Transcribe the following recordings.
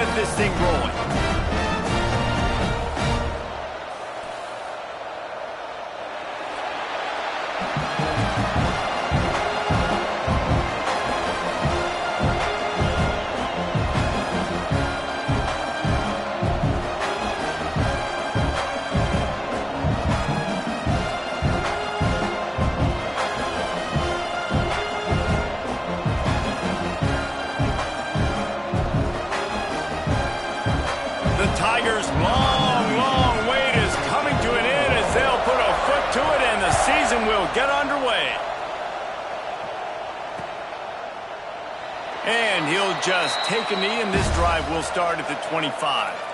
get this thing rolling. Tigers' long wait is coming to an end as they'll put a foot to it and the season will get underway. And he'll just take a knee and this drive will start at the 25.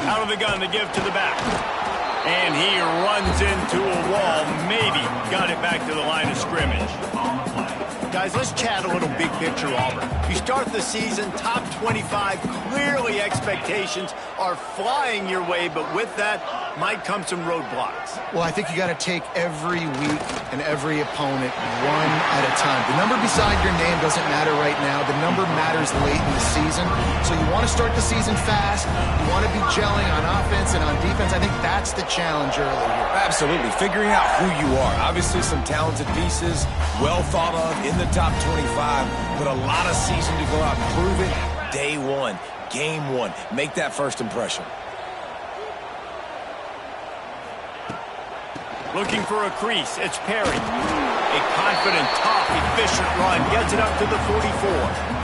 Out of the gun to give to the back. And he runs into a wall. Maybe got it back to the line of scrimmage. Guys, let's chat a little big picture, Auburn. You start the season top 25. Clearly expectations are flying your way, but with that might come some roadblocks. Well, I think you got to take every week and every opponent one at a time. The number beside your name doesn't matter right now. The number matters late in the season. So you want to start the season fast. You want to be gelling on offense and on defense. I think that's the challenge early here. Absolutely. Figuring out who you are. Obviously some talented pieces, well thought of in the top 25, but a lot of season to go out and prove it. Day one, game one. Make that first impression. Looking for a crease. It's Perry. A confident, tough, efficient run. Gets it up to the 44.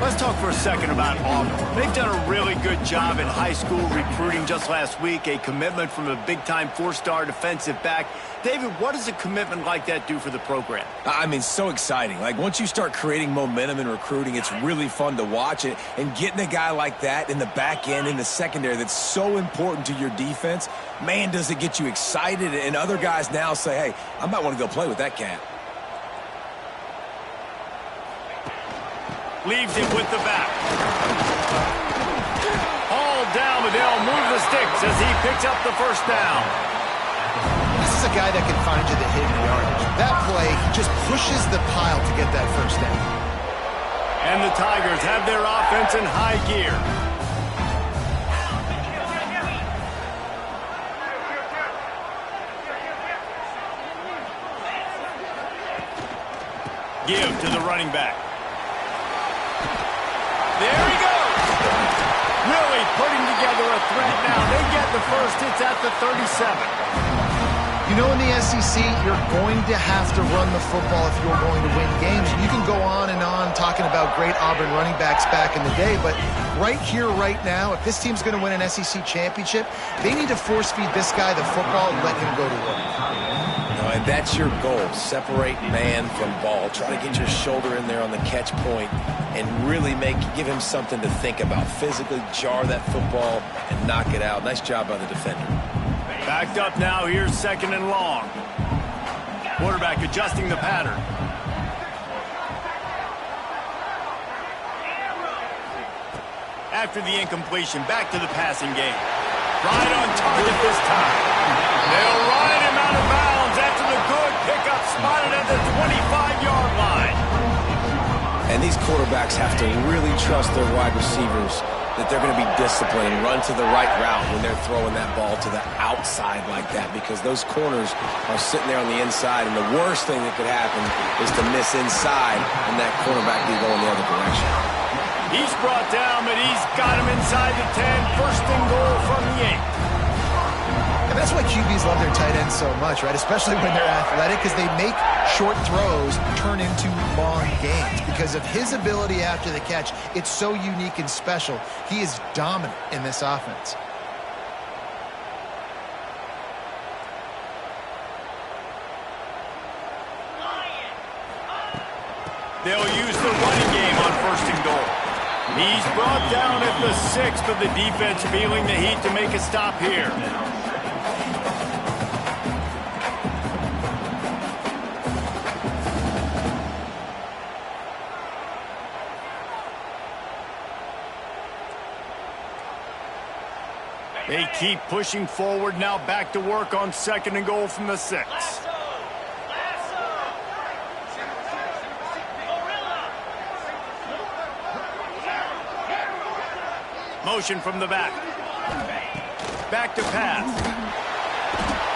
Let's talk for a second about Auburn. They've done a really good job in high school recruiting just last week. A commitment from a big-time four-star defensive back. David, what does a commitment like that do for the program? I mean, so exciting. Like, once you start creating momentum in recruiting, it's really fun to watch it. And getting a guy like that in the back end, in the secondary, that's so important to your defense, man, does it get you excited. And other guys now say, hey, I might want to go play with that cat. Leaves it with the back. All down, but they'll move the sticks as he picks up the first down. This is a guy that can find you the hidden yardage. That play, he just pushes the pile to get that first down. And the Tigers have their offense in high gear. Give to the running back. There he goes. Really putting together a threat now. They get the first. It's at the 37. You know, in the SEC, you're going to have to run the football if you're going to win games. You can go on and on talking about great Auburn running backs back in the day, but right here, right now, if this team's going to win an SEC championship, they need to force-feed this guy the football and let him go to work. And that's your goal. Separate man from ball. Try to get your shoulder in there on the catch point and really give him something to think about. Physically jar that football and knock it out. Nice job by the defender. Backed up now. Here's second and long. Quarterback adjusting the pattern. After the incompletion, back to the passing game. Right on target this time. They'll ride him out of bounds after the good pickup spotted at the 25-yard line. And these quarterbacks have to really trust their wide receivers that they're going to be disciplined and run to the right route when they're throwing that ball to the outside like that, because those corners are sitting there on the inside, and the worst thing that could happen is to miss inside and that cornerback be going the other direction. He's brought down, but he's got him inside the 10. First and goal from the 8. And that's why QBs love their tight ends so much, right? Especially when they're athletic, because they make short throws turn into long gains. Because of his ability after the catch, it's so unique and special. He is dominant in this offense. They'll use the running game He's brought down at the 6th, but the defense feeling the heat to make a stop here. They keep pushing forward, now back to work on 2nd and goal from the 6. Motion from the back. Back to pass.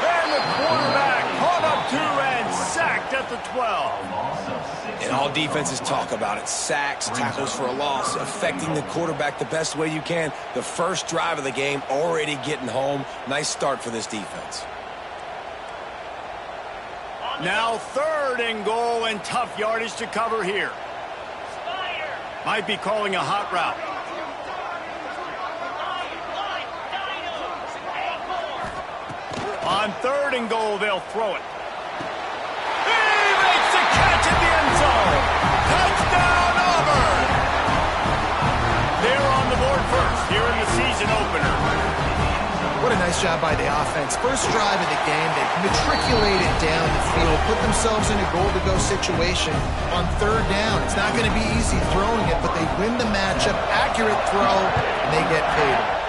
And the quarterback caught up 2 and sacked at the 12. And all defenses talk about it. Sacks, tackles for a loss, affecting the quarterback the best way you can. The first drive of the game, already getting home. Nice start for this defense. Now 3rd and goal, and tough yardage to cover here. Might be calling a hot route. On 3rd and goal, they'll throw it. He makes the catch in the end zone. Touchdown, Auburn! They're on the board first here in the season opener. What a nice job by the offense. First drive of the game, they matriculated down the field, put themselves in a goal-to-go situation on 3rd down. It's not going to be easy throwing it, but they win the matchup. Accurate throw, and they get paid.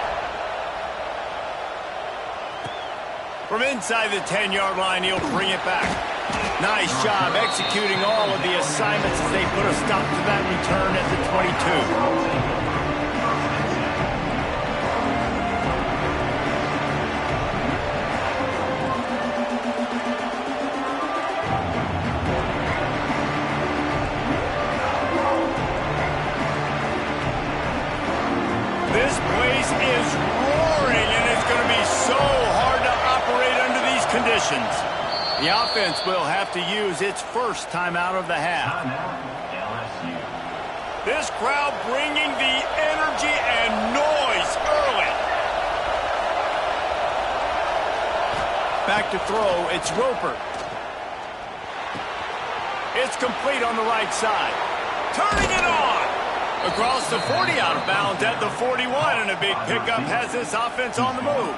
From inside the 10-yard line, he'll bring it back. Nice job executing all of the assignments as they put a stop to that return at the 22. This place is roaring, and it's going to be so hard to operate under these conditions. The offense will have to use its first time out of the half. LSU. This crowd bringing the energy and noise early. Back to throw, it's Roper. It's complete on the right side. Turning it on. Across the 40, out of bounds at the 41, and a big pickup has this offense on the move.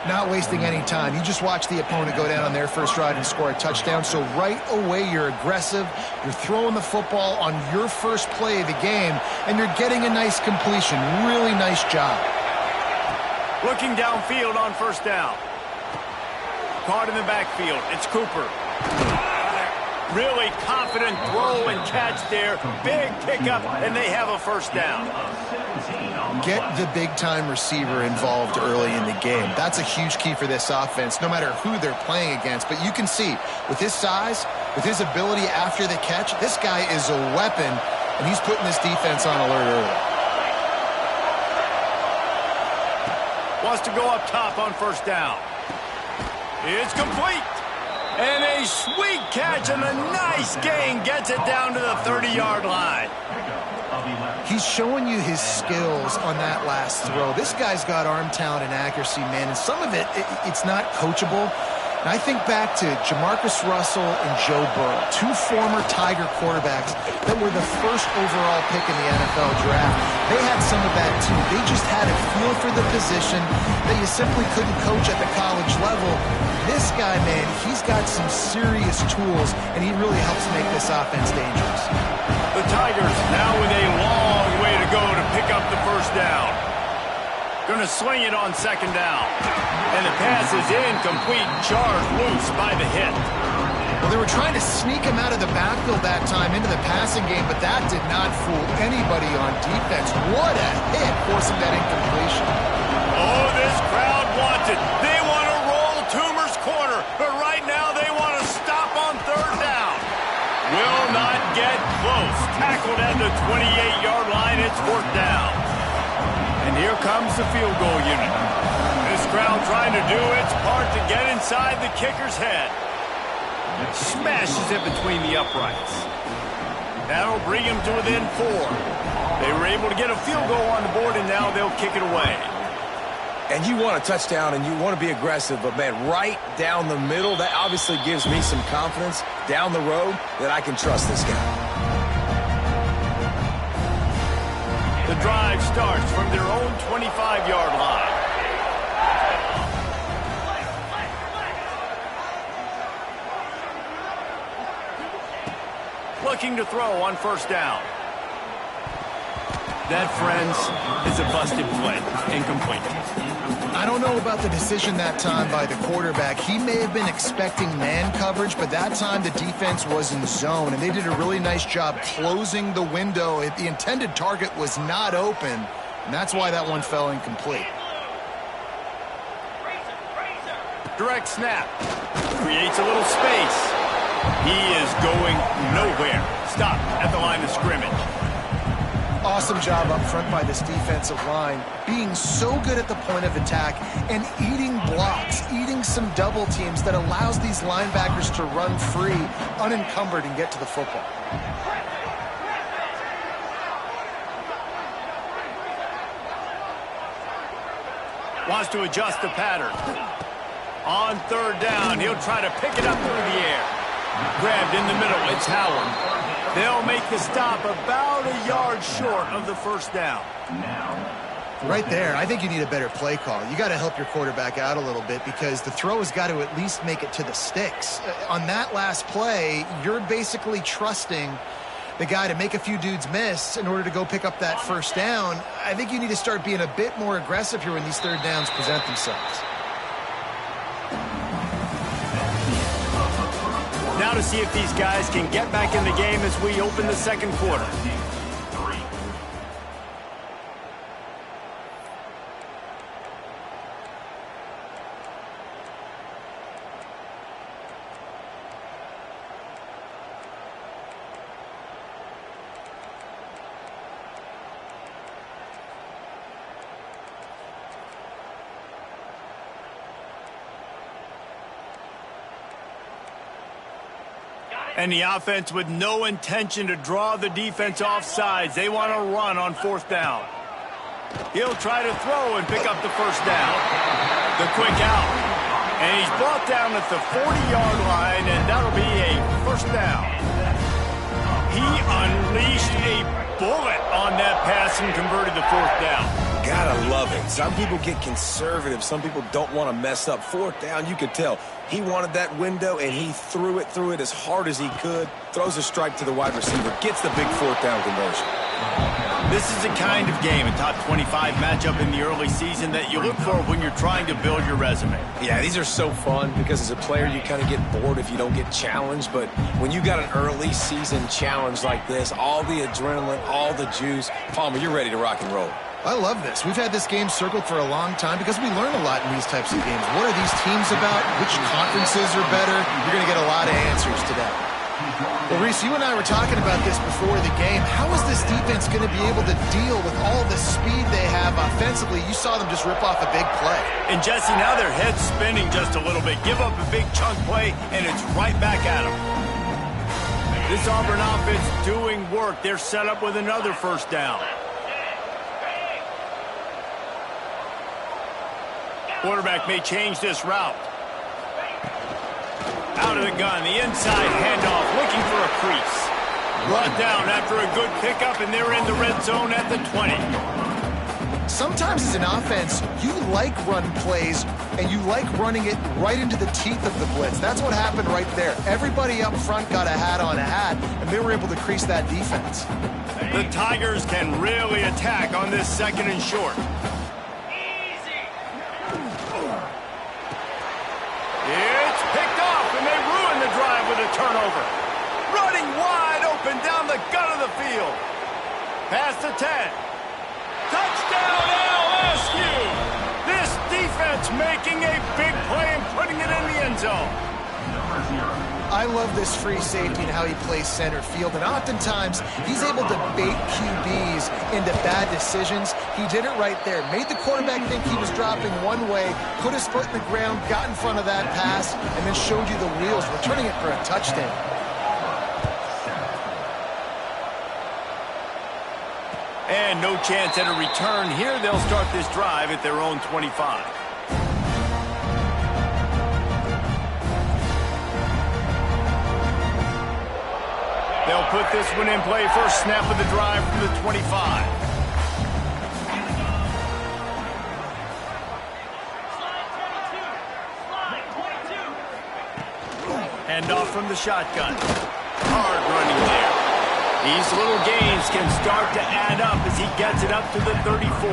Not wasting any time. You just watch the opponent go down on their first drive and score a touchdown. So right away, you're aggressive. You're throwing the football on your first play of the game, and you're getting a nice completion. Really nice job. Looking downfield on 1st down. Caught in the backfield. It's Cooper. Really confident throw and catch there. Big pickup, and they have a 1st down. Get the big-time receiver involved early in the game. That's a huge key for this offense, no matter who they're playing against. But you can see, with his size, with his ability after the catch, this guy is a weapon, and he's putting this defense on alert early. Wants to go up top on 1st down. It's complete. And a sweet catch and a nice gain gets it down to the 30-yard line. He's showing you his skills on that last throw. This guy's got arm talent and accuracy, man, and some of it's not coachable. And I think back to Jamarcus Russell and Joe Burrow, 2 former Tiger quarterbacks that were the first overall pick in the NFL draft. They had some of that, too. They just had a feel for the position that you simply couldn't coach at the college level. This guy, man, he's got some serious tools, and he really helps make this offense dangerous. The Tigers now with a long way to go to pick up the 1st down. Going to sling it on 2nd down. And the pass is incomplete, charged loose by the hit. Well, they were trying to sneak him out of the backfield that time into the passing game, but that did not fool anybody on defense. What a hit, forcing that incompletion. Oh, this crowd wants it. They want to roll Toomer's corner, but right now they want to stop on 3rd down. Will not get close. Tackled at the 28-yard line. It's 4th down. And here comes the field goal unit. This crowd trying to do its part to get inside the kicker's head. Smashes it between the uprights. That'll bring him to within 4. They were able to get a field goal on the board, and now they'll kick it away. And you want a touchdown, and you want to be aggressive, but, man, right down the middle, that obviously gives me some confidence down the road that I can trust this guy. The drive starts from their own 25-yard line. Looking to throw on first down. That, friends, is a busted play. Incomplete. I don't know about the decision that time by the quarterback. He may have been expecting man coverage, but that time the defense was in zone, and they did a really nice job closing the window. The intended target was not open, and that's why that one fell incomplete. Direct snap. Creates a little space. He is going nowhere. Stop at the line of scrimmage. Awesome job up front by this defensive line, being so good at the point of attack and eating blocks, eating some double teams that allows these linebackers to run free, unencumbered, and get to the football. Wants to adjust the pattern. On third down, he'll try to pick it up through the air. Grabbed in the middle, it's Howard. They'll make the stop about a yard short of the first down. Right there, I think you need a better play call. You got to help your quarterback out a little bit because the throw has got to at least make it to the sticks. On that last play, you're basically trusting the guy to make a few dudes miss in order to go pick up that first down. I think you need to start being a bit more aggressive here when these third downs present themselves. Now to see if these guys can get back in the game as we open the second quarter. And the offense with no intention to draw the defense off sides. They want to run on fourth down. He'll try to throw and pick up the first down. The quick out. And he's brought down at the 40-yard line, and that'll be a first down. He unleashed a bullet on that pass and converted the fourth down. Gotta love it. Some people get conservative. Some people don't want to mess up. Fourth down, you could tell. He wanted that window, and he threw it as hard as he could. Throws a strike to the wide receiver. Gets the big fourth down conversion. This is the kind of game, a top 25 matchup in the early season, that you look for when you're trying to build your resume. Yeah, these are so fun because as a player, you kind of get bored if you don't get challenged. But when you got an early season challenge like this, all the adrenaline, all the juice, Palmer, you're ready to rock and roll. I love this. We've had this game circled for a long time because we learn a lot in these types of games. What are these teams about? Which conferences are better? You're going to get a lot of answers today. Well, Reese, you and I were talking about this before the game. How is this defense going to be able to deal with all the speed they have offensively? You saw them just rip off a big play. And, Jesse, now their head's spinning just a little bit. Give up a big chunk play, and it's right back at them. This Auburn offense doing work. They're set up with another first down. Quarterback may change this route. Out of the gun, the inside handoff, looking for a crease. Brought down after a good pickup, and they're in the red zone at the 20. Sometimes as an offense, you like run plays, and you like running it right into the teeth of the blitz. That's what happened right there. Everybody up front got a hat on a hat, and they were able to crease that defense. The Tigers can really attack on this second and short. It's picked off, and they ruin the drive with a turnover. Running wide open down the gut of the field. Past the 10. Touchdown, LSU! This defense making a big play and putting it in the end zone. I love this free safety and how he plays center field, and oftentimes he's able to bait QBs into bad decisions. He did it right there. Made the quarterback think he was dropping one way, put his foot in the ground, got in front of that pass, and then showed you the wheels, returning it for a touchdown. And no chance at a return here. They'll start this drive at their own 25. They'll put this one in play. First snap of the drive from the 25. handoff from the shotgun. Hard running there. These little gains can start to add up as he gets it up to the 34.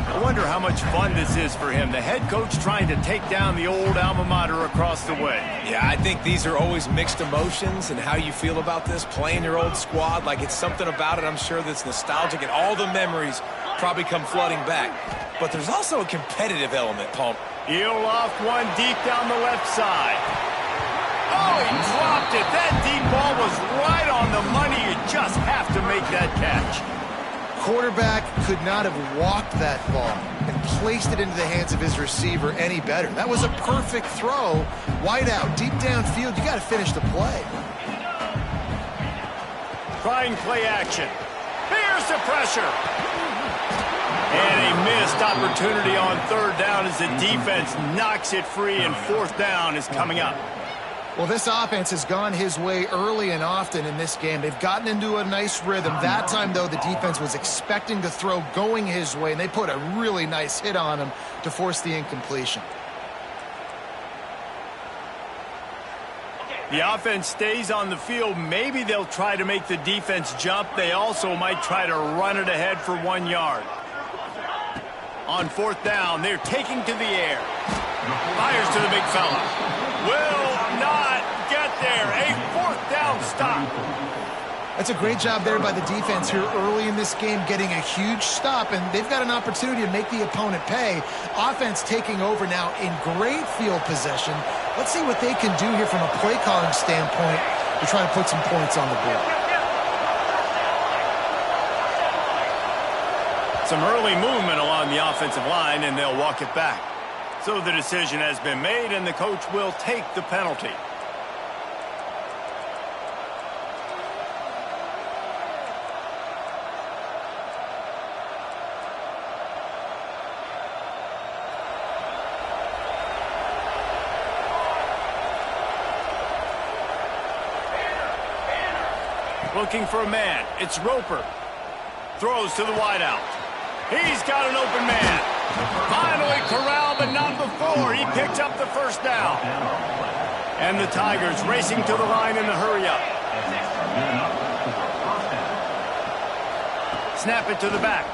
I wonder how much fun this is for him. The head coach trying to take down the old alma mater across the way. Yeah, I think these are always mixed emotions and how you feel about this, playing your old squad. Like, it's something about it, I'm sure, that's nostalgic, and all the memories probably come flooding back. But there's also a competitive element, Paul. He'll loft one deep down the left side. Oh, he dropped it. That deep ball was right on the money. You just have to make that catch. Quarterback could not have walked that ball and placed it into the hands of his receiver any better. That was a perfect throw. Wide out, deep downfield. You got to finish the play. Trying play action. Here's the pressure. And a missed opportunity on third down as the defense knocks it free, and fourth down is coming up. Well, this offense has gone his way early and often in this game. They've gotten into a nice rhythm. That time, though, the defense was expecting the throw going his way, and they put a really nice hit on him to force the incompletion. The offense stays on the field. Maybe they'll try to make the defense jump. They also might try to run it ahead for 1 yard. On fourth down, they're taking to the air. Fires to the big fella. Will not get there. A fourth down stop. That's a great job there by the defense here early in this game, getting a huge stop, and they've got an opportunity to make the opponent pay. Offense taking over now in great field possession. Let's see what they can do here from a play calling standpoint to try to put some points on the board. Some early movement along the offensive line, and they'll walk it back. So the decision has been made, and the coach will take the penalty. Looking for a man. It's Roper. Throws to the wideout. He's got an open man. Finally corralled, but not before. He picked up the first down. And the Tigers racing to the line in the hurry-up. Snap it to the back.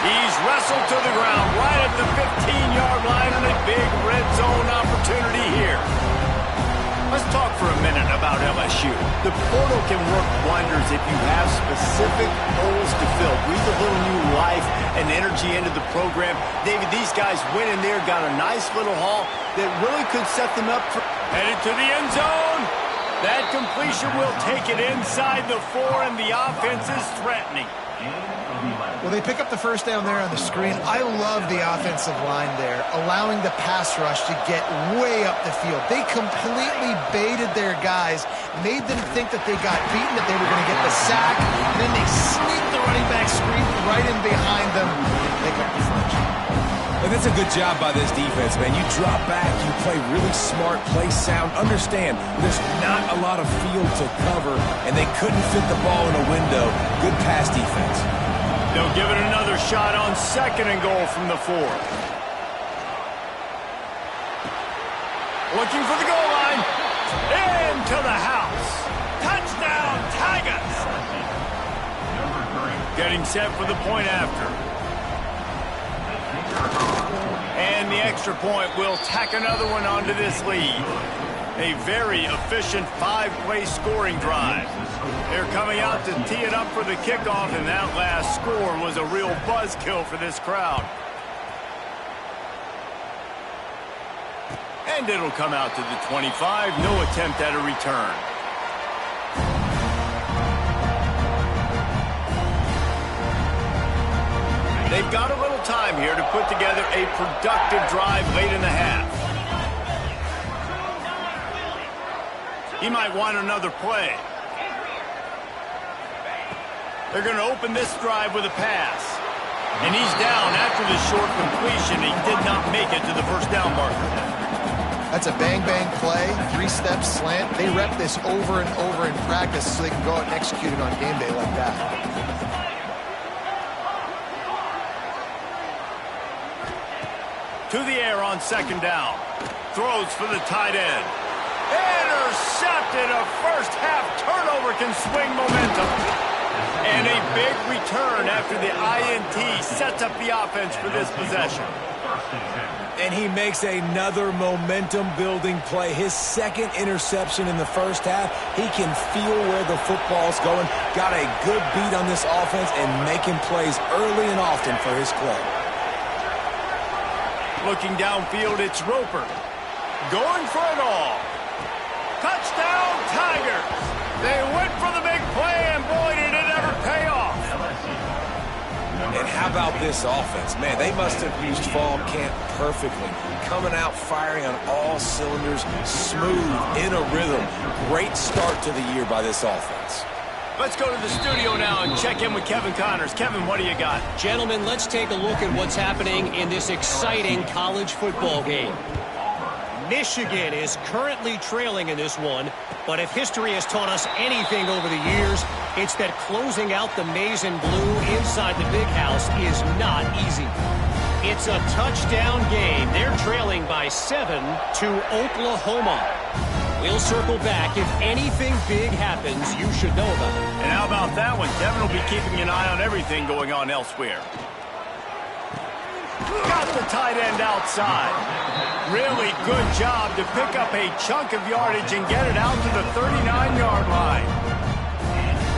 He's wrestled to the ground right at the 15-yard line, and a big red zone opportunity here. Let's talk for a minute about LSU. The portal can work wonders if you have specific holes to fill. Breathe a little new life and energy into the program. David, these guys went in there, got a nice little haul that really could set them up for... Headed to the end zone. That completion will take it inside the 4, and the offense is threatening. Well, they pick up the first down there on the screen. I love the offensive line there, allowing the pass rush to get way up the field. They completely baited their guys, made them think that they got beaten, that they were going to get the sack, and then they sneaked the running back screen right in behind them and pick up the first. And that's a good job by this defense, man. You drop back, you play really smart, play sound. Understand, there's not a lot of field to cover, and they couldn't fit the ball in a window. Good pass defense. They'll give it another shot on 2nd and goal from the 4. Looking for the goal line. Into the house. Touchdown, Tigers. Getting set for the point after. And the extra point will tack another one onto this lead. A very efficient 5-play scoring drive. They're coming out to tee it up for the kickoff, and that last score was a real buzzkill for this crowd. And it'll come out to the 25. No attempt at a return. They've got a little time here to put together a productive drive late in the half. He might want another play. They're going to open this drive with a pass. And he's down after the short completion. He did not make it to the first down marker. That's a bang-bang play, 3-step slant. They rep this over and over in practice so they can go out and execute it on game day like that. To the air on 2nd down. throws for the tight end. Intercepted. A first-half turnover can swing momentum. And a big return after the INT sets up the offense for this possession. And he makes another momentum-building play. His second interception in the first half. He can feel where the football's going. Got a good beat on this offense and making plays early and often for his club. Looking downfield, it's Roper. Going for it all. Touchdown, Tigers! They went for the big play, and boy, did it ever pay off. And how about this offense? Man, they must have used fall camp perfectly. Coming out firing on all cylinders, smooth, in a rhythm. Great start to the year by this offense. Let's go to the studio now and check in with Kevin Connors. Kevin, what do you got? Gentlemen, let's take a look at what's happening in this exciting college football game. Michigan is currently trailing in this one, but if history has taught us anything over the years, it's that closing out the maize and blue inside the big house is not easy. It's a touchdown game. They're trailing by 7 to Oklahoma. We'll circle back. If anything big happens, you should know about it. And how about that one? Kevin will be keeping an eye on everything going on elsewhere. Got the tight end outside. Really good job to pick up a chunk of yardage and get it out to the 39-yard line.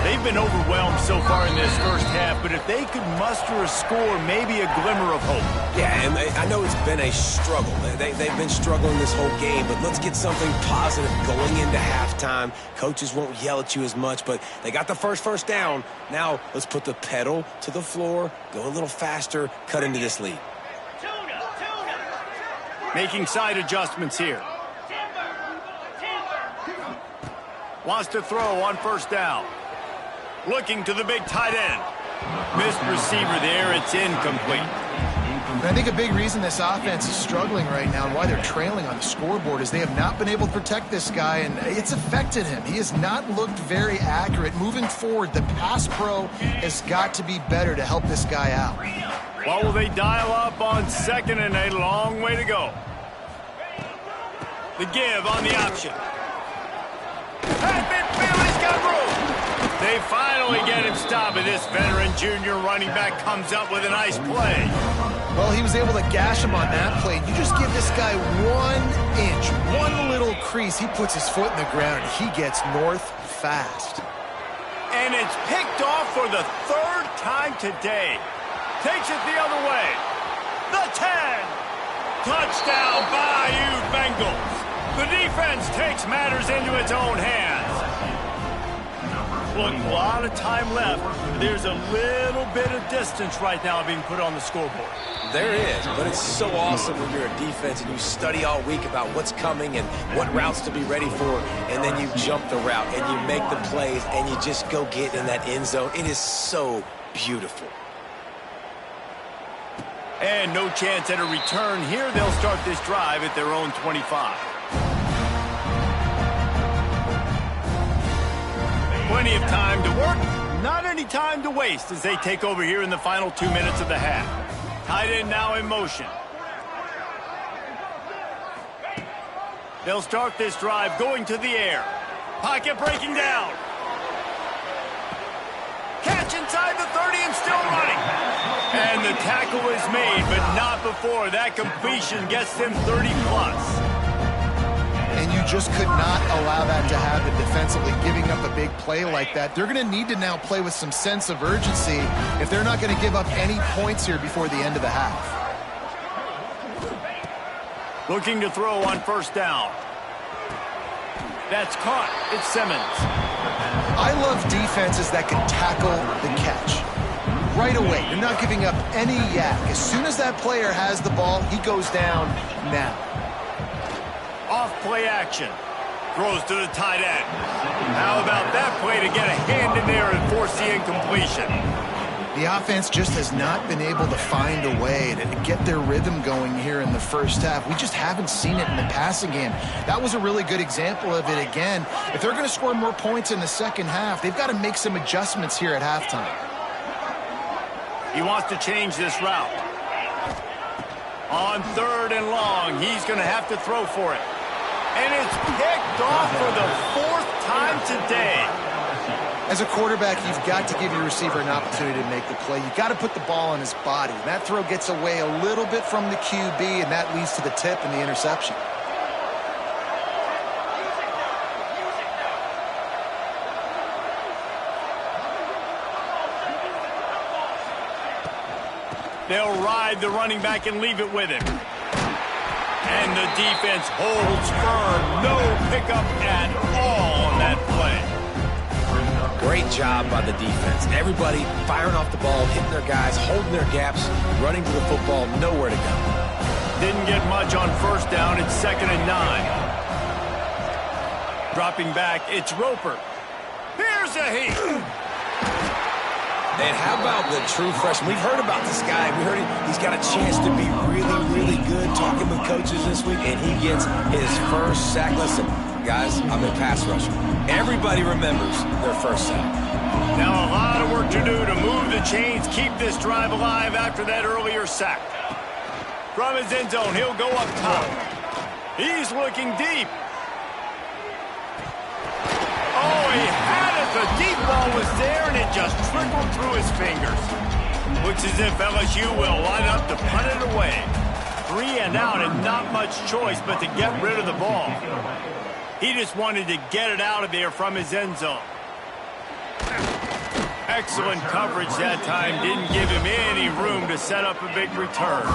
They've been overwhelmed so far in this first half, but if they could muster a score, maybe a glimmer of hope. Yeah, and I know it's been a struggle. They've been struggling this whole game, but let's get something positive going into halftime. Coaches won't yell at you as much, but they got the first down. Now let's put the pedal to the floor, go a little faster, cut into this lead. Making side adjustments here. Wants to throw on first down. Looking to the big tight end. Missed receiver there. It's incomplete. And I think a big reason this offense is struggling right now and why they're trailing on the scoreboard is they have not been able to protect this guy, and it's affected him. He has not looked very accurate. Moving forward, the pass pro has got to be better to help this guy out. What will they dial up on second and a long way to go? The give on the option. Midfield's got room. They finally get him stopped, and this veteran junior running back comes up with a nice play. Well, he was able to gash him on that play. You just give this guy 1 inch, one little crease. He puts his foot in the ground, and he gets north fast. And it's picked off for the third time today. Takes it the other way. The 10. Touchdown, Bayou Bengals. The defense takes matters into its own hands. Look, a lot of time left. There's a little bit of distance right now being put on the scoreboard. There is, but it's so awesome when you're a defense and you study all week about what's coming and what routes to be ready for, and then you jump the route and you make the plays and you just go get in that end zone. It is so beautiful. And no chance at a return here. They'll start this drive at their own 25. Plenty of time to work, not any time to waste as they take over here in the final 2 minutes of the half. Tight end now in motion. They'll start this drive going to the air. Pocket breaking down. Catch inside the 30 and still running. And the tackle is made, but not before. That completion gets them 30+. And you just could not allow that to happen defensively, giving up a big play like that. They're going to need to now play with some sense of urgency if they're not going to give up any points here before the end of the half. Looking to throw on first down. That's caught. It's Simmons. I love defenses that can tackle the catch. Right away, you're not giving up any yak. As soon as that player has the ball, he goes down now. Off play action. Throws to the tight end. How about that play to get a hand in there and force the incompletion? The offense just has not been able to find a way to get their rhythm going here in the first half. We just haven't seen it in the passing game. That was a really good example of it again. If they're going to score more points in the second half, they've got to make some adjustments here at halftime. He wants to change this route. On 3rd and long, he's going to have to throw for it. And it's picked off for the 4th time today. As a quarterback, you've got to give your receiver an opportunity to make the play. You've got to put the ball on his body. And that throw gets away a little bit from the QB, and that leads to the tip and the interception. They'll ride the running back and leave it with him. And the defense holds firm. No pickup at all on that play. Great job by the defense. Everybody firing off the ball, hitting their guys, holding their gaps, running to the football, nowhere to go. Didn't get much on 1st down. It's 2nd and 9. Dropping back, it's Roper. Here's a heat. And how about the true freshman? We've heard about this guy. We heard he's got a chance to be really, really good. Talking with coaches this week, and he gets his first sack. Listen, guys, I'm a pass rusher. Everybody remembers their first sack. Now a lot of work to do to move the chains, keep this drive alive after that earlier sack. From his end zone, he'll go up top. He's looking deep. Oh, he had it. The deep ball was there, and it just trickled through his fingers. Looks as if LSU will line up to punt it away. 3 and out, and not much choice but to get rid of the ball. He just wanted to get it out of there from his end zone. Excellent coverage that time. Didn't give him any room to set up a big return.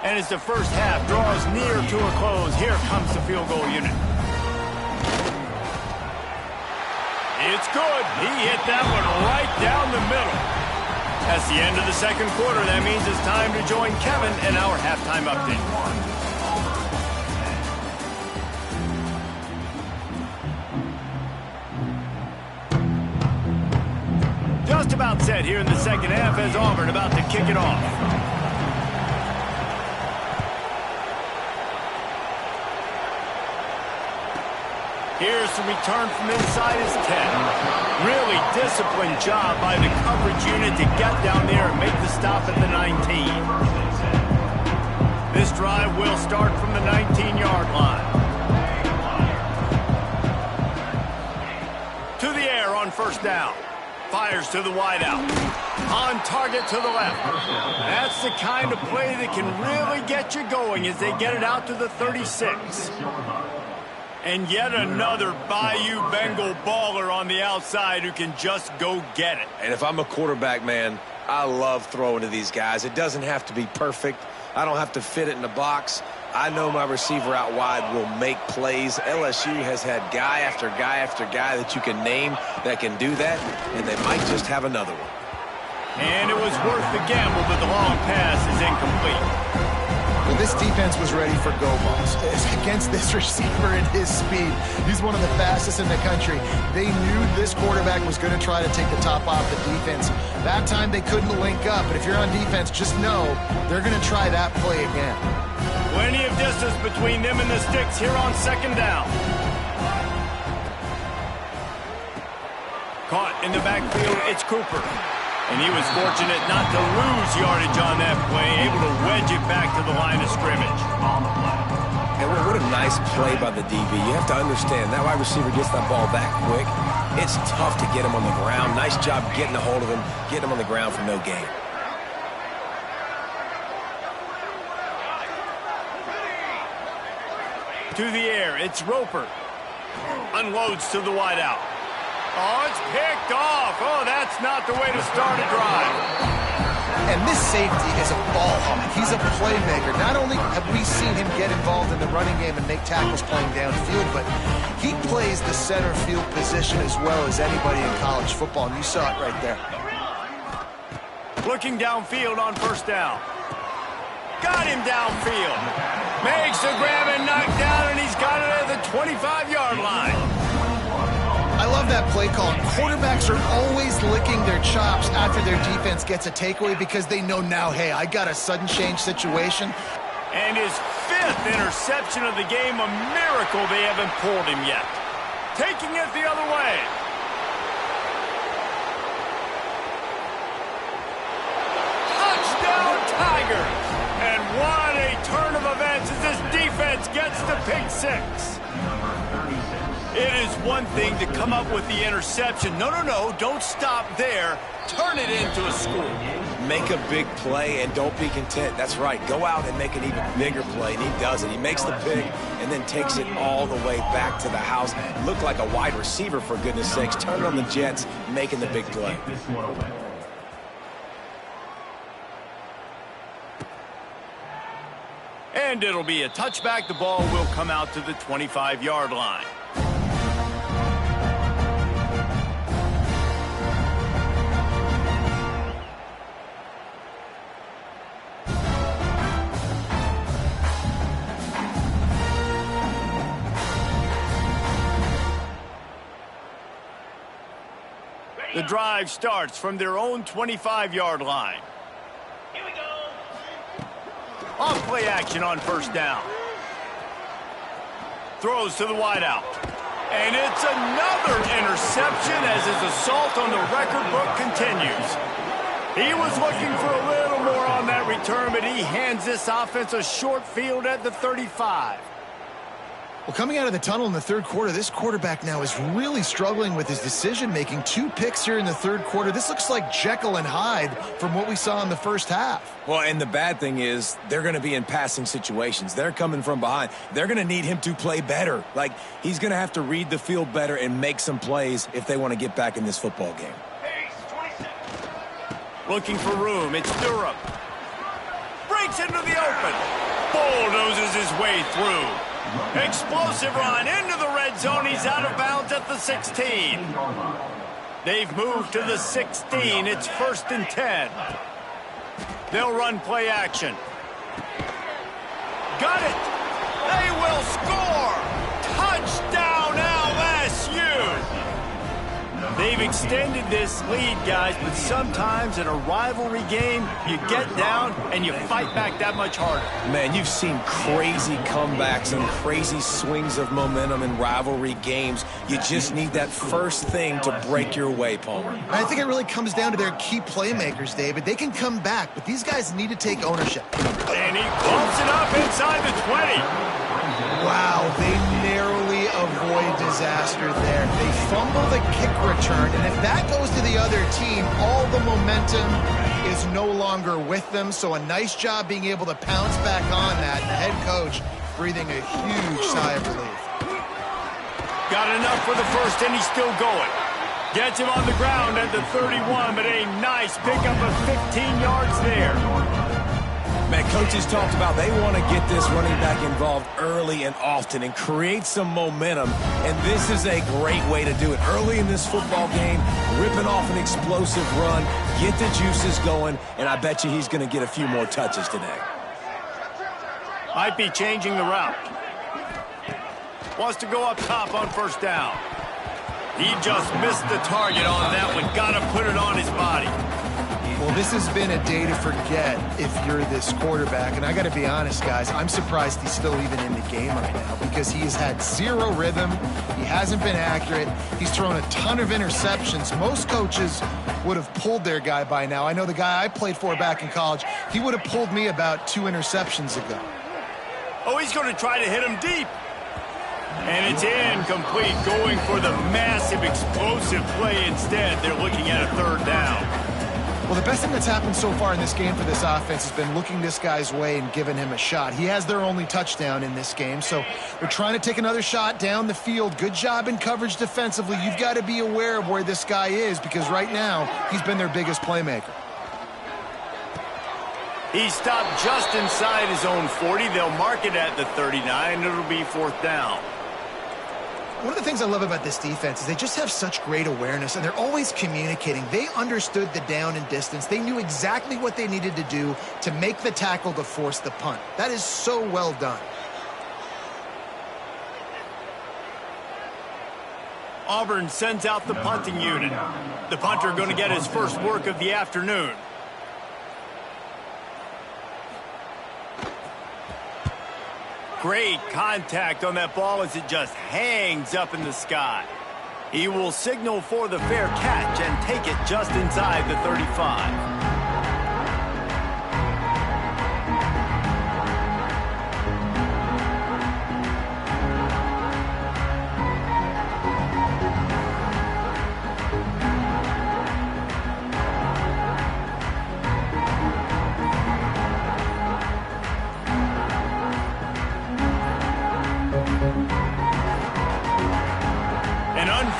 And as the first half draws near to a close, here comes the field goal unit. It's good. He hit that one right down the middle. That's the end of the 2nd quarter. That means it's time to join Kevin in our halftime update. Just about set here in the 2nd half as Auburn about to kick it off. Here's the return from inside his 10. Really disciplined job by the coverage unit to get down there and make the stop at the 19. This drive will start from the 19-yard line. To the air on 1st down. Fires to the wideout. On target to the left. That's the kind of play that can really get you going as they get it out to the 36. And yet another Bayou Bengal baller on the outside who can just go get it. And if I'm a quarterback, man, I love throwing to these guys. It doesn't have to be perfect. I don't have to fit it in the box. I know my receiver out wide will make plays. LSU has had guy after guy after guy that you can name that can do that, and they might just have another one. And it was worth the gamble, but the long pass is incomplete. Well, this defense was ready for go balls. Against this receiver and his speed, he's one of the fastest in the country. They knew this quarterback was going to try to take the top off the defense. That time they couldn't link up, but if you're on defense, just know they're going to try that play again. Plenty of distance between them and the sticks here on 2nd down. Caught in the backfield, it's Cooper. And he was fortunate not to lose yardage on that play, able to wedge it back to the line of scrimmage. And what a nice play by the DB. You have to understand, that wide receiver gets that ball that quick. It's tough to get him on the ground. Nice job getting a hold of him, getting him on the ground for no gain. To the air, it's Roper. Unloads to the wideout. Oh, it's picked off. Oh, that's not the way to start a drive. And this safety is a ball hawk. He's a playmaker. Not only have we seen him get involved in the running game and make tackles playing downfield, but he plays the center field position as well as anybody in college football, and you saw it right there. Looking downfield on 1st down. Got him downfield. Makes the grab and knock down, and he's got it at the 25-yard line. I love that play call. Quarterbacks are always licking their chops after their defense gets a takeaway because they know now, hey, I got a sudden change situation. And his 5th interception of the game, a miracle they haven't pulled him yet. Taking it the other way. Tigers. And what a turn of events as this defense gets the pick six. It is one thing to come up with the interception. No, don't stop there. Turn it into a score. Make a big play and don't be content. That's right. Go out and make an even bigger play, and he does it. He makes the pick and then takes it all the way back to the house. Looked like a wide receiver, for goodness sakes. Turned on the Jets, making the big play. And it'll be a touchback. The ball will come out to the 25-yard line. The drive starts from their own 25-yard line. Here we go. Off play action on first down. Throws to the wideout. And it's another interception as his assault on the record book continues. He was looking for a little more on that return, but he hands this offense a short field at the 35. Well, coming out of the tunnel in the third quarter, this quarterback now is really struggling with his decision-making. 2 picks here in the third quarter. This looks like Jekyll and Hyde from what we saw in the first half. Well, and the bad thing is they're going to be in passing situations. They're coming from behind. They're going to need him to play better. Like, he's going to have to read the field better and make some plays if they want to get back in this football game. Looking for room. It's Durham. Breaks into the open. Bulldozes his way through. Explosive run into the red zone. He's out of bounds at the 16. They've moved to the 16. It's 1st and 10. They'll run play action. Got it. They will score. Touchdown LSU. They've extended this lead, guys, but sometimes in a rivalry game, you get down and you fight back that much harder. Man, you've seen crazy comebacks and crazy swings of momentum in rivalry games. You just need that first thing to break your way, Palmer. I think it really comes down to their key playmakers, David. They can come back, but these guys need to take ownership. And he bumps it up inside the 20. Wow, they narrowly avoid disaster there. They fumble the kick return, and if that goes to the other team, all the momentum is no longer with them. So a nice job being able to pounce back on that. The head coach breathing a huge sigh of relief. Got enough for the first, and he's still going. Gets him on the ground at the 31, but a nice pickup of 15 yards there. Man, coaches talked about they want to get this running back involved early and often and create some momentum, and this is a great way to do it. Early in this football game, ripping off an explosive run, get the juices going, and I bet you he's going to get a few more touches today. Might be changing the route. Wants to go up top on first down. He just missed the target on that one. Got to put it on his body. Well, this has been a day to forget if you're this quarterback. And I got to be honest, guys, I'm surprised he's still even in the game right now because he has had zero rhythm. He hasn't been accurate. He's thrown a ton of interceptions. Most coaches would have pulled their guy by now. I know the guy I played for back in college, he would have pulled me about 2 interceptions ago. Oh, he's going to try to hit him deep. And it's incomplete, going for the massive explosive play instead. They're looking at a 3rd down. Well, the best thing that's happened so far in this game for this offense has been looking this guy's way and giving him a shot. He has their only touchdown in this game, so they're trying to take another shot down the field. Good job in coverage defensively. You've got to be aware of where this guy is because right now he's been their biggest playmaker. He stopped just inside his own 40. They'll mark it at the 39. It'll be 4th down. One of the things I love about this defense is they just have such great awareness, and they're always communicating. They understood the down and distance. They knew exactly what they needed to do to make the tackle to force the punt. That is so well done. Auburn sends out the punting unit. The punter going to get his first work of the afternoon. Great contact on that ball as it just hangs up in the sky. He will signal for the fair catch and take it just inside the 35.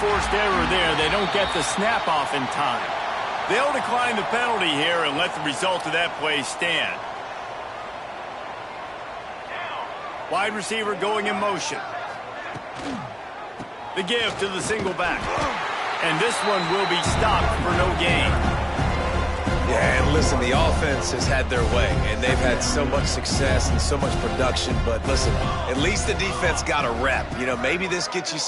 forced error there. They don't get the snap off in time. They'll decline the penalty here and let the result of that play stand. Wide receiver going in motion. The give to the single back. And this one will be stopped for no gain. Yeah, and listen, the offense has had their way, and they've had so much success and so much production. But listen, at least the defense got a rep. You know, maybe this gets you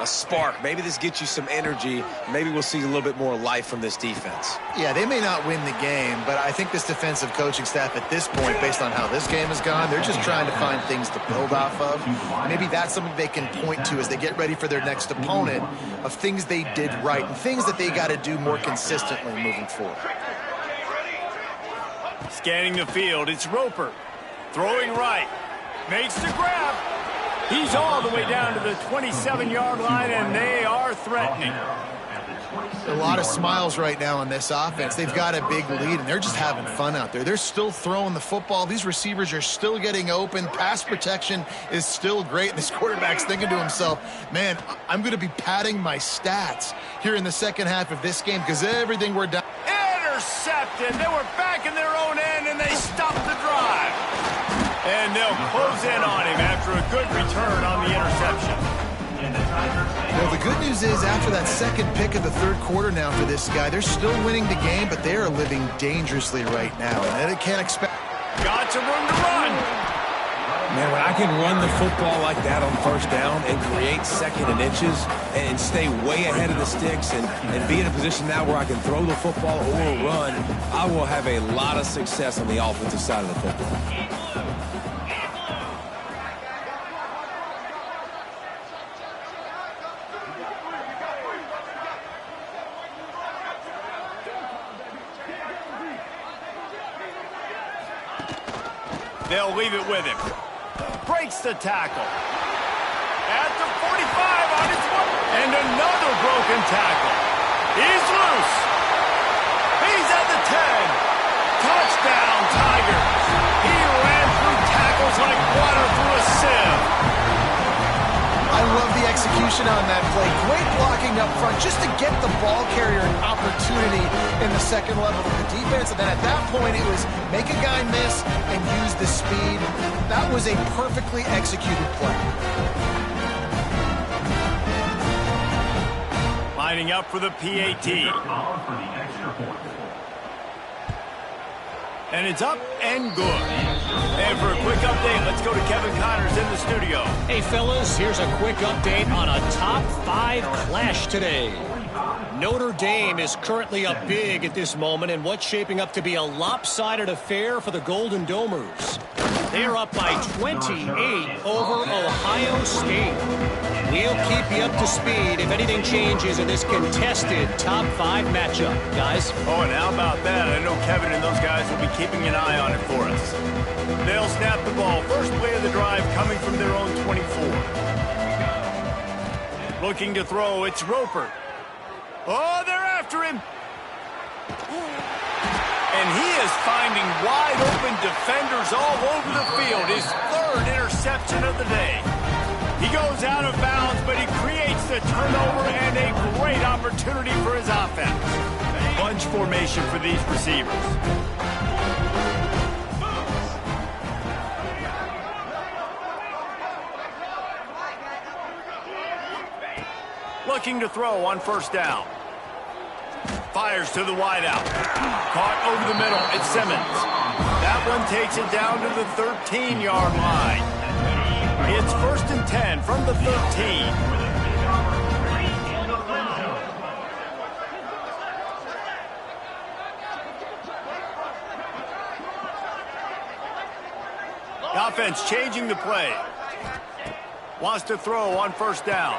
a spark. Maybe this gets you some energy. Maybe we'll see a little bit more life from this defense. Yeah, they may not win the game, but I think this defensive coaching staff at this point, based on how this game has gone, they're just trying to find things to build off of. Maybe that's something they can point to as they get ready for their next opponent, of things they did right and things that they got to do more consistently moving forward. Scanning the field, it's Roper. Throwing right. Makes the grab. He's all the way down to the 27-yard line, and they are threatening. A lot of smiles right now on this offense. They've got a big lead, and they're just having fun out there. They're still throwing the football. These receivers are still getting open. Pass protection is still great. And this quarterback's thinking to himself, man, I'm going to be padding my stats here in the second half of this game because everything we're down. Intercepted. They were back in their own end, and they stopped the drive. And they'll close in on him after a good return on the interception. Well, the good news is after that second pick of the third quarter now for this guy, they're still winning the game, but they are living dangerously right now. And they can't expect. Got some room to run. Man, when I can run the football like that on first down and create second and inches and stay way ahead of the sticks and be in a position now where I can throw the football or run, I will have a lot of success on the offensive side of the football. They'll leave it with him. Breaks the tackle. At the 45 on his foot. And another broken tackle. He's loose. He's at the 10. Touchdown, Tigers. He ran through tackles like water through a sieve. I love the execution on that play. Great blocking up front just to get the ball carrier an opportunity in the second level of the defense. And then at that point, it was make a guy miss and use the speed. That was a perfectly executed play. Lining up for the PAT. And it's up and good. And for a quick update, let's go to Kevin Connors in the studio. Hey, fellas, here's a quick update on a top 5 clash today. Notre Dame is currently up big at this moment in what's shaping up to be a lopsided affair for the Golden Domers. They're up by 28 over Ohio State. We'll keep you up to speed if anything changes in this contested top 5 matchup, guys. Oh, and how about that? I know Kevin and those guys will be keeping an eye on it for us. They'll snap the ball. First play of the drive coming from their own 24. Looking to throw, it's Roper. Oh, they're after him. And he is finding wide open defenders all over the field. His third interception of the day. He goes out of bounds, but he creates the turnover and a great opportunity for his offense. Bunch formation for these receivers. Looking to throw on first down. Fires to the wideout. Caught over the middle. It's Simmons. That one takes it down to the 13-yard line. It's 1st and 10 from the 13. The offense changing the play. Wants to throw on first down.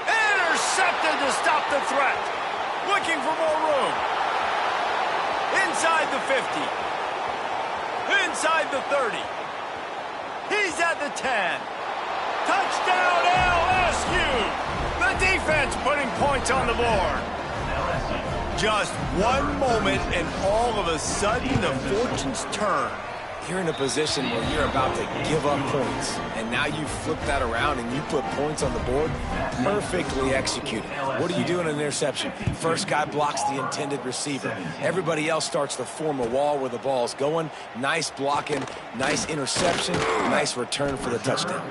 Intercepted to stop the threat. Looking for more room. Inside the 50. Inside the 30. He's at the 10. Touchdown LSU. The defense putting points on the board. Just one moment and all of a sudden the fortunes turn. you're in a position where you're about to give up points, and now you flip that around and you put points on the board. Perfectly executed. What do you do in an interception? First guy blocks the intended receiver. Everybody else starts to form a wall where the ball's going. Nice blocking, nice interception, nice return for the touchdown.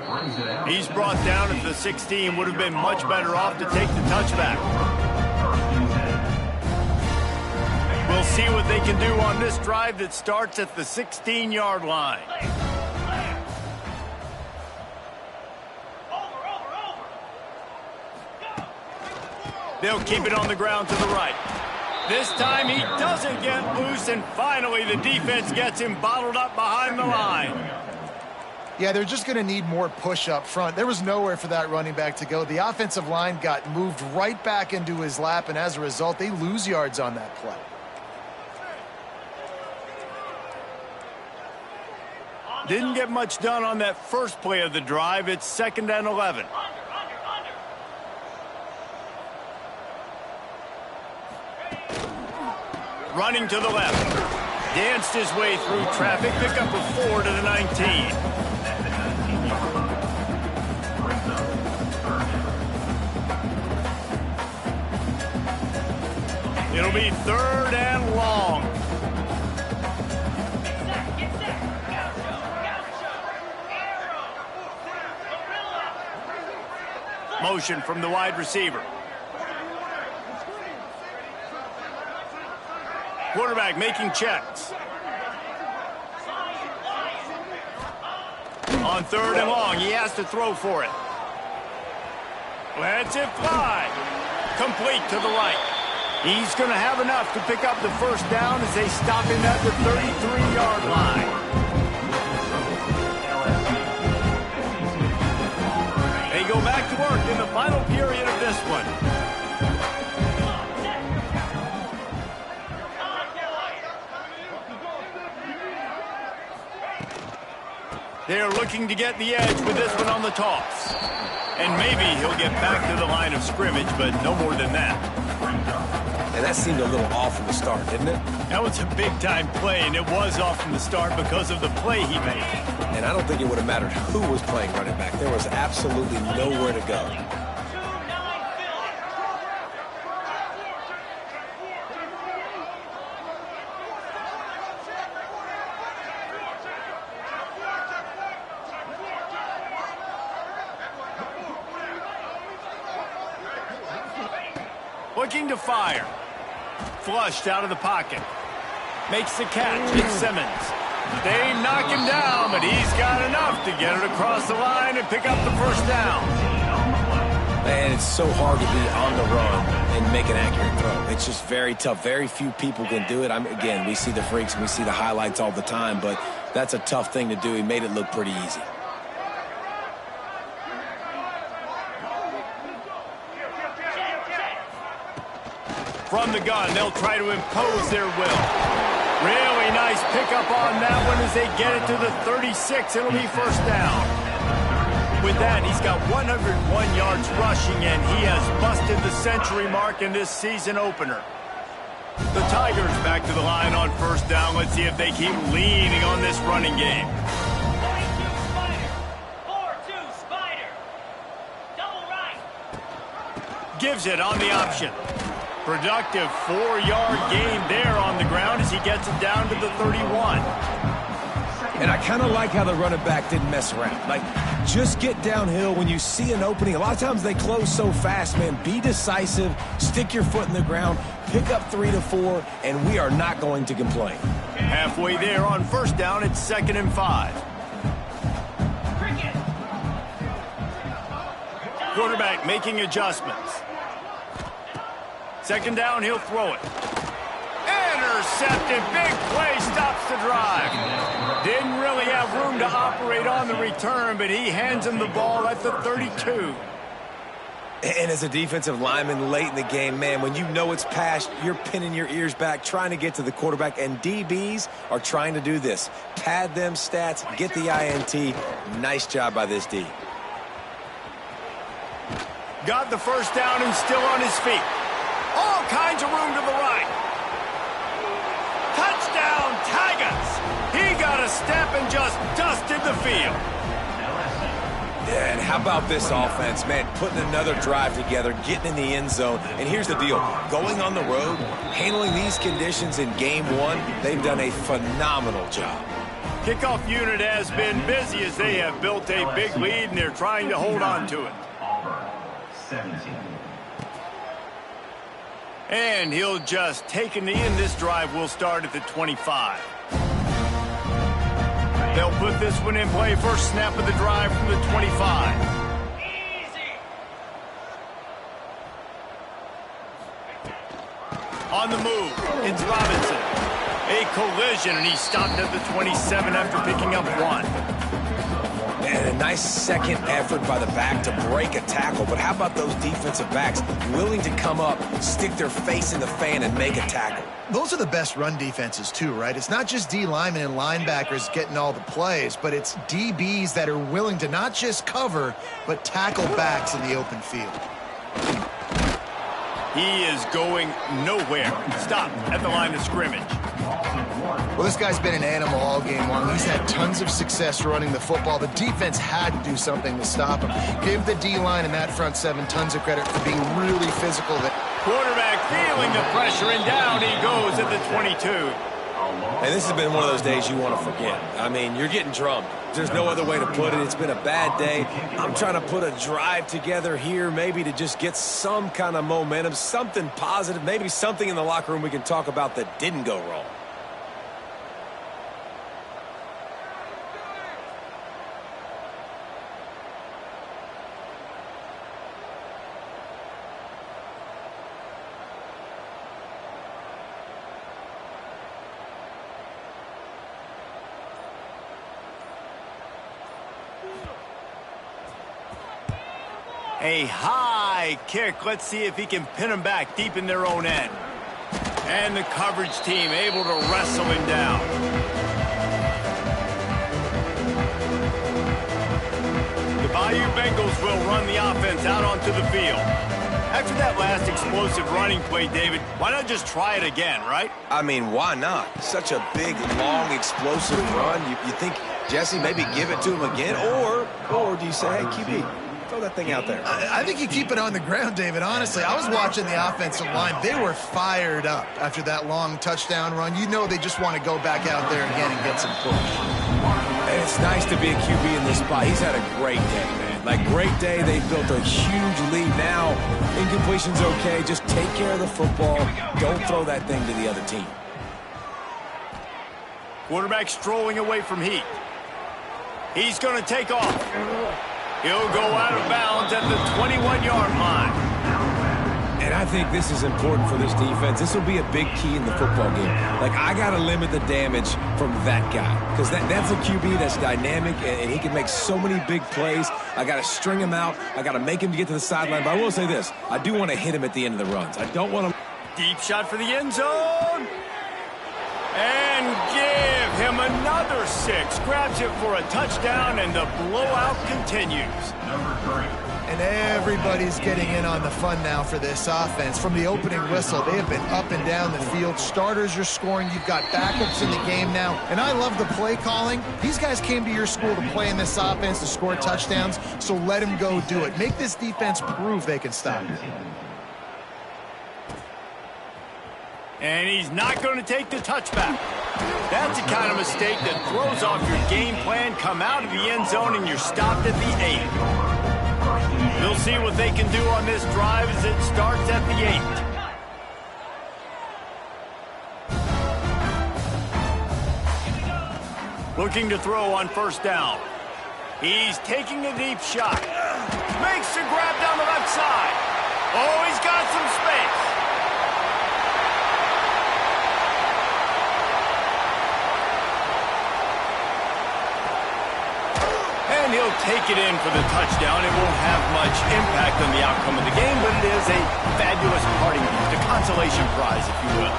He's brought down at the 16. Would have been much better off to take the touchback. We'll see what they can do on this drive that starts at the 16-yard line. They'll keep it on the ground to the right. This time he doesn't get loose, and finally the defense gets him bottled up behind the line. Yeah, they're just going to need more push up front. There was nowhere for that running back to go. The offensive line got moved right back into his lap, and as a result, they lose yards on that play. Didn't get much done on that first play of the drive. It's 2nd and 11. Running to the left. Danced his way through traffic. Pick up a 4 to the 19. It'll be 3rd and long. Motion from the wide receiver. Quarterback making checks. On 3rd and long, he has to throw for it. Lets it fly. Complete to the right. He's going to have enough to pick up the first down as they stop him at the 33-yard line. They go back to work in the final period of this one. They're looking to get the edge with this one on the toss. And maybe he'll get back to the line of scrimmage, but no more than that. And that seemed a little off from the start, didn't it? That was a big-time play, and it was off from the start because of the play he made. And I don't think it would have mattered who was playing running back. There was absolutely nowhere to go. Looking to fire. Flushed out of the pocket. Makes the catch. It's Simmons. They knock him down, but he's got enough to get it across the line and pick up the first down. Man, it's so hard to be on the run and make an accurate throw. It's just very tough. Very few people can do it. Again, we see the freaks and we see the highlights all the time, but that's a tough thing to do. He made it look pretty easy. From the gun, they'll try to impose their will. Really nice pickup on that one as they get it to the 36. It'll be first down. With that, he's got 101 yards rushing, and he has busted the century mark in this season opener. The Tigers back to the line on first down. Let's see if they keep leaning on this running game. 4-2 Spider. Double right. Gives it on the option. Productive 4-yard gain there on the ground as he gets it down to the 31. And I kind of like how the running back didn't mess around. Like, just get downhill when you see an opening. A lot of times they close so fast, man. Be decisive, stick your foot in the ground, pick up 3 to 4, and we are not going to complain. Halfway there on first down, it's 2nd and 5. Quarterback making adjustments. 2nd down, he'll throw it. Intercepted. Big play stops the drive. Didn't really have room to operate on the return, but he hands him the ball at the 32. And as a defensive lineman late in the game, man, when you know it's past, you're pinning your ears back, trying to get to the quarterback, and DBs are trying to do this. Pad them stats, get the INT. Nice job by this D. Got the first down and still on his feet. All kinds of room to the right. Touchdown, Tigers. He got a a step and just dusted the field. Yeah, and how about this offense, man, putting another drive together, getting in the end zone. And here's the deal, going on the road, handling these conditions in game one, they've done a phenomenal job. Kickoff unit has been busy as they have built a big lead, and they're trying to hold on to it. And he'll just take a knee, and this drive will start at the 25. They'll put this one in play. First snap of the drive from the 25. Easy. On the move, it's Robinson. A collision, and he stopped at the 27 after picking up one. And a nice second effort by the back to break a tackle. But how about those defensive backs willing to come up, stick their face in the fan, and make a tackle? Those are the best run defenses too, right? It's not just D linemen and linebackers getting all the plays, but it's DBs that are willing to not just cover, but tackle backs in the open field. He is going nowhere. Stop at the line of scrimmage. Well, this guy's been an animal all game long. He's had tons of success running the football. The defense had to do something to stop him. Give the D-line and that front seven tons of credit for being really physical. Quarterback feeling the pressure, and down he goes at the 22. And this has been one of those days you want to forget. I mean, you're getting drummed. There's no other way to put it. It's been a bad day. I'm trying to put a drive together here, maybe to just get some kind of momentum, something positive, maybe something in the locker room we can talk about that didn't go wrong. A high kick. Let's see if he can pin him back deep in their own end. And the coverage team able to wrestle him down. The Bayou Bengals will run the offense out onto the field. After that last explosive running play, David, why not just try it again, right? I mean, why not? Such a big, long, explosive run. You think, Jesse, maybe give it to him again? Or do you say, hey, QB, throw that thing out there? I think you keep it on the ground, David. Honestly, I was watching the offensive line. They were fired up after that long touchdown run. You know they just want to go back out there again and get some push. And it's nice to be a QB in this spot. He's had a great day, man. Like, great day. They built a huge lead. Now, incompletion's okay. Just take care of the football. Don't throw that thing to the other team. Quarterback strolling away from heat. He's going to take off. He'll go out of bounds at the 21-yard line. And I think this is important for this defense. This will be a big key in the football game. Like, I got to limit the damage from that guy because that's a QB that's dynamic, and he can make so many big plays. I got to string him out. I got to make him get to the sideline. But I will say this. I do want to hit him at the end of the runs. I don't want him. Deep shot for the end zone. And give him another 6. Grabs it for a touchdown, and the blowout continues. And everybody's getting in on the fun now for this offense. From the opening whistle, they have been up and down the field. Starters are scoring. You've got backups in the game now. And I love the play calling. These guys came to your school to play in this offense to score touchdowns, so let them go do it. Make this defense prove they can stop it. And he's not going to take the touchback. That's the kind of mistake that throws off your game plan. Come out of the end zone and you're stopped at the 8. We'll see what they can do on this drive as it starts at the 8. Looking to throw on first down. He's taking a deep shot. Makes a grab down the left side. Oh, he's got some space. And he'll take it in for the touchdown. It won't have much impact on the outcome of the game, but it is a fabulous parting gift, a consolation prize, if you will.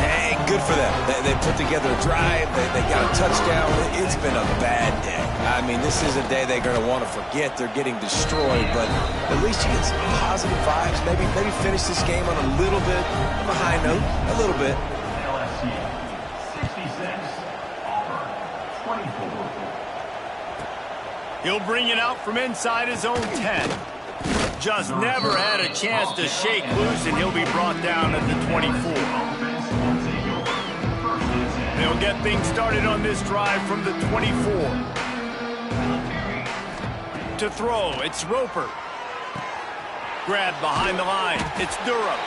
Hey, good for them. They put together a drive. They got a touchdown. It's been a bad day. I mean, this is a day they're going to want to forget. They're getting destroyed, but at least you get some positive vibes. Maybe finish this game on a little bit of a high note, a little bit. LSU 66, He'll bring it out from inside his own 10. Just never had a chance to shake loose, and he'll be brought down at the 24. They'll get things started on this drive from the 24. To throw, it's Roper. Grab behind the line, it's Durham.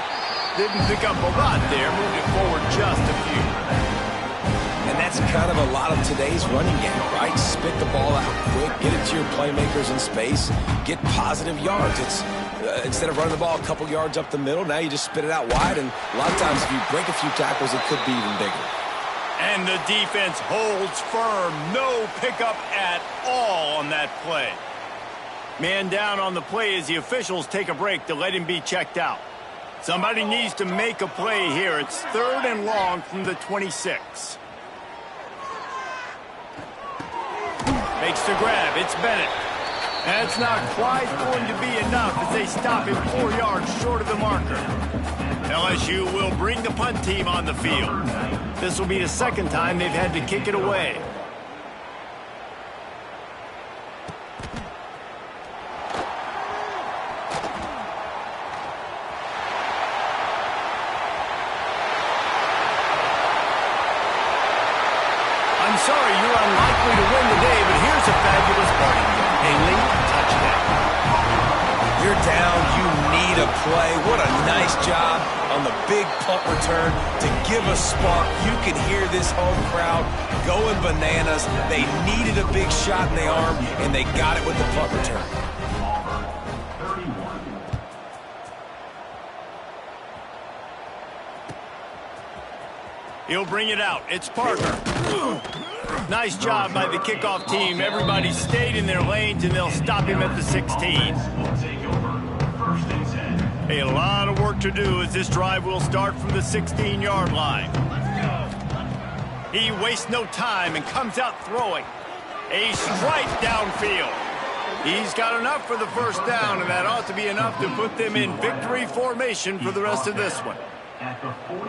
Didn't pick up a lot there, moved it forward just a few. And that's kind of a lot of today's running game, right? Spit the ball out quick, get it to your playmakers in space, get positive yards. It's instead of running the ball a couple yards up the middle, now you just spit it out wide, and a lot of times if you break a few tackles, it could be even bigger. And the defense holds firm. No pickup at all on that play. Man down on the play as the officials take a break to let him be checked out. Somebody needs to make a play here. It's 3rd and long from the 26. Makes the grab. It's Bennett. That's not quite going to be enough as they stop him 4 yards short of the marker. LSU will bring the punt team on the field. This will be the 2nd time they've had to kick it away. I'm sorry, you're unlikely to win the day, but here's a fabulous party. A late touchdown. You're down, you need a play. What a nice job on the big punt return to give a spark. You can hear this home crowd going bananas. They needed a big shot in the arm, and they got it with the punt return. He'll bring it out. It's Parker. Nice job by the kickoff team. Everybody stayed in their lanes, and they'll stop him at the 16. A lot of work to do as this drive will start from the 16-yard line. He wastes no time and comes out throwing. A strike downfield. He's got enough for the first down, and that ought to be enough to put them in victory formation for the rest of this one.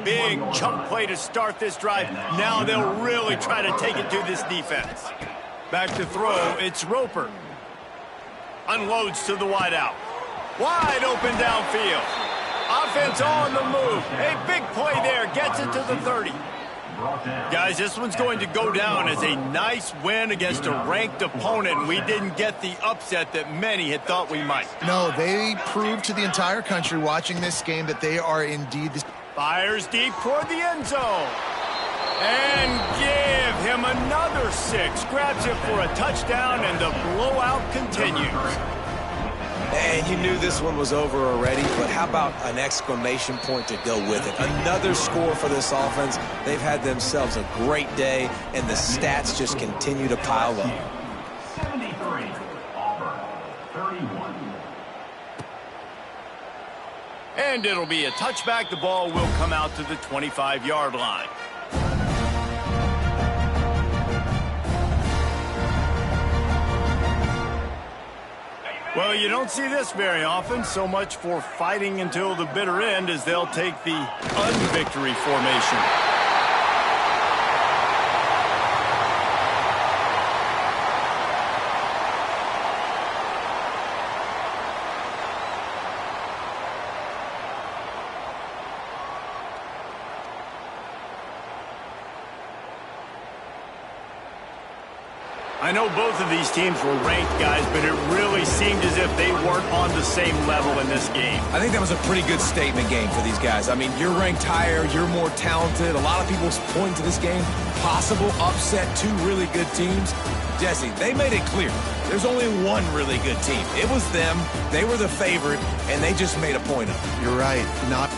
Big chunk play to start this drive. Now they'll really try to take it to this defense. Back to throw, it's Roper. Unloads to the wideout. Wide open downfield. Offense on the move. A big play there. Gets it to the 30. Guys, this one's going to go down as a nice win against a ranked opponent. We didn't get the upset that many had thought we might. No, they proved to the entire country watching this game that they are indeed the... Fires deep toward the end zone. And give him another 6. Grabs it for a touchdown, and the blowout continues. And you knew this one was over already, but how about an exclamation point to go with it? Another score for this offense. They've had themselves a great day, and the stats just continue to pile up. 73, Auburn, 31. And it'll be a touchback. The ball will come out to the 25-yard line. Well, you don't see this very often. So much for fighting until the bitter end as they'll take the unvictory formation. I know both of these teams were ranked, guys, but it really seemed as if they weren't on the same level in this game. I think that was a pretty good statement game for these guys. I mean, you're ranked higher, you're more talented. A lot of people point to this game. Possible upset, 2 really good teams. Jesse, they made it clear. There's only one really good team. It was them. They were the favorite, and they just made a point of it. You're right. Not...